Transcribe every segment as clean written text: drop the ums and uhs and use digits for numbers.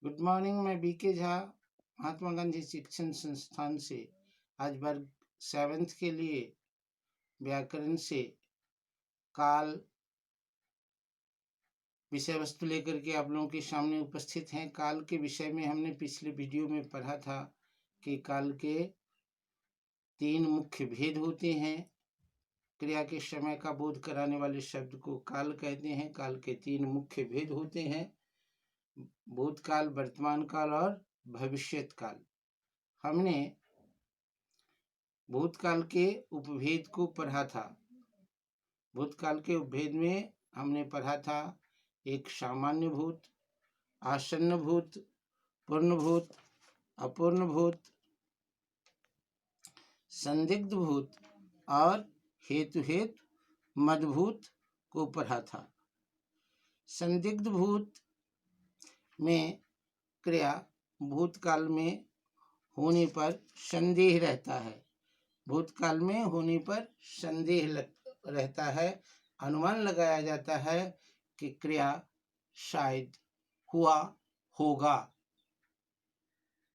Good morning. मैं BK Jha Mahatma Gandhi शिक्षण संस्थान से आज वर्ग 7th के लिए व्याकरण से काल विषय वस्तु लेकर के आप लोगों के सामने उपस्थित हैं। काल के विषय में हमने पिछले वीडियो में पढ़ा था कि काल के 3 मुख्य भेद होते हैं। क्रिया के समय का बोध कराने वाले शब्द को काल कहते हैं। काल के 3 मुख्य भेद होते हैं, भूतकाल, वर्तमान काल और भविष्यत काल। हमने भूतकाल के उपभेद को पढ़ा था। भूतकाल के उपभेद में हमने पढ़ा था एक सामान्य भूत, आसन्न भूत, पूर्ण भूत, अपूर्ण भूत, संदिग्ध भूत और हेतु मदभूत को पढ़ा था। संदिग्ध भूत में क्रिया भूतकाल में होने पर संदेह रहता है। भूतकाल में होने पर संदेह रहता है, अनुमान लगाया जाता है कि क्रिया शायद हुआ होगा।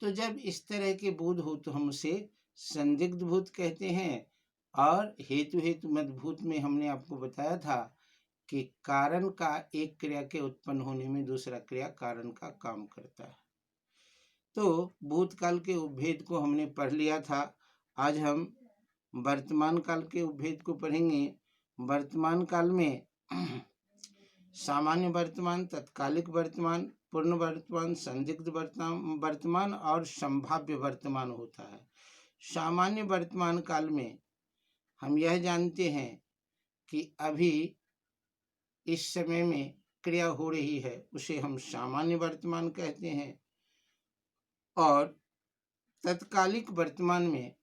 तो जब इस तरह के बोध हो तो हम उसे संदिग्ध भूत कहते हैं। और हेतु मदभूत में हमने आपको बताया था कि कारण का एक क्रिया के उत्पन्न होने में दूसरा क्रिया कारण का काम करता है। तो भूतकाल के उपभेद को हमने पढ़ लिया था। आज हम वर्तमान काल के उपभेद को पढ़ेंगे। वर्तमान काल में सामान्य वर्तमान, तत्कालिक वर्तमान, पूर्ण वर्तमान, संदिग्ध वर्तमान और संभाव्य वर्तमान होता है। सामान्य वर्तमान काल में हम यह जानते हैं कि अभी इस समय में क्रिया हो रही है, उसे हम सामान्य वर्तमान कहते हैं। और तत्कालिक वर्तमान में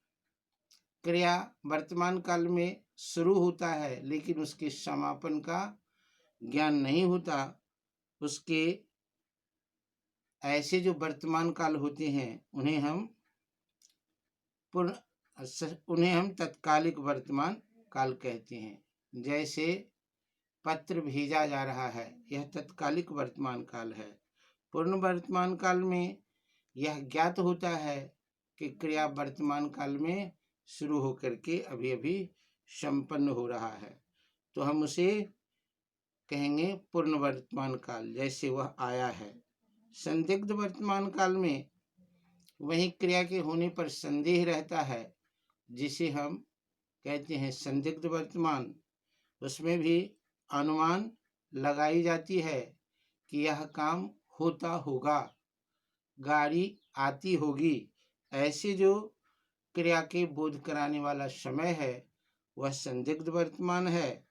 क्रिया वर्तमान काल में शुरू होता है लेकिन उसके समापन का ज्ञान नहीं होता। उसके ऐसे जो वर्तमान काल होते हैं उन्हें हम तत्कालिक वर्तमान काल कहते हैं। जैसे पत्र भेजा जा रहा है, यह तत्कालिक वर्तमान काल है। पूर्ण वर्तमान काल में यह ज्ञात होता है कि क्रिया वर्तमान काल में शुरू होकर के अभी अभी संपन्न हो रहा है, तो हम उसे कहेंगे पूर्ण वर्तमान काल, जैसे वह आया है। संदिग्ध वर्तमान काल में वही क्रिया के होने पर संदेह रहता है, जिसे हम कहते हैं संदिग्ध वर्तमान। उसमें भी अनुमान लगाई जाती है कि यह काम होता होगा, गाड़ी आती होगी। ऐसे जो क्रिया के बोध कराने वाला समय है वह संदिग्ध वर्तमान है।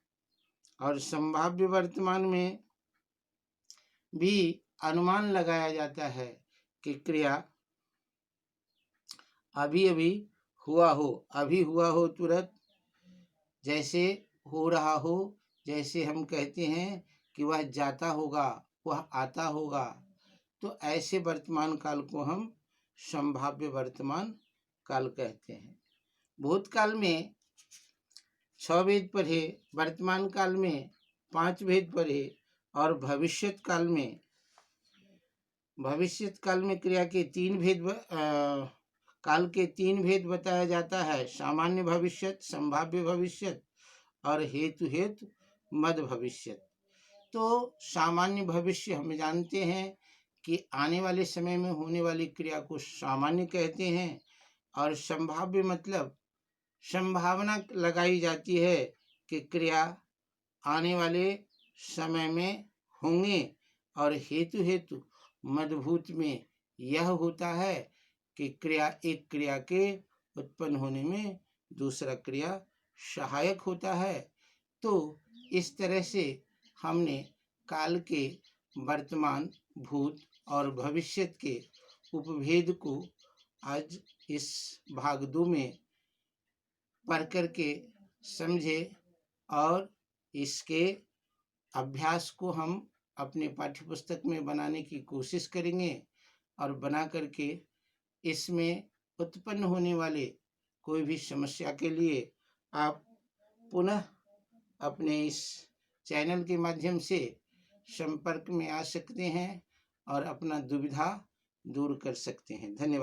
और संभाव्य वर्तमान में भी अनुमान लगाया जाता है कि क्रिया अभी अभी हुआ हो तुरंत, जैसे हो रहा हो। जैसे हम कहते हैं कि वह जाता होगा, वह आता होगा। तो ऐसे वर्तमान काल को हम संभाव्य वर्तमान काल कहते हैं। भूतकाल में 6 भेद पढ़े, वर्तमान काल में 5 भेद पढ़े और भविष्यत काल में क्रिया के 3 भेद काल के 3 भेद बताया जाता है। सामान्य भविष्यत, संभाव्य भविष्यत और हेतु मद भविष्यत। तो सामान्य भविष्य हम जानते हैं कि आने वाले समय में होने वाली क्रिया को सामान्य कहते हैं। और संभाव्य मतलब संभावना लगाई जाती है कि क्रिया आने वाले समय में होंगे। और हेतु मदभूत में यह होता है कि एक क्रिया के उत्पन्न होने में दूसरा क्रिया सहायक होता है। तो इस तरह से हमने काल के वर्तमान, भूत और भविष्यत के उपभेद को आज इस भाग 2 में पढ़ करके समझे। और इसके अभ्यास को हम अपने पाठ्य पुस्तक में बनाने की कोशिश करेंगे। और बना करके इसमें उत्पन्न होने वाले कोई भी समस्या के लिए आप पुनः अपने इस चैनल के माध्यम से संपर्क में आ सकते हैं। और अपना दुविधा दूर कर सकते हैं। धन्यवाद।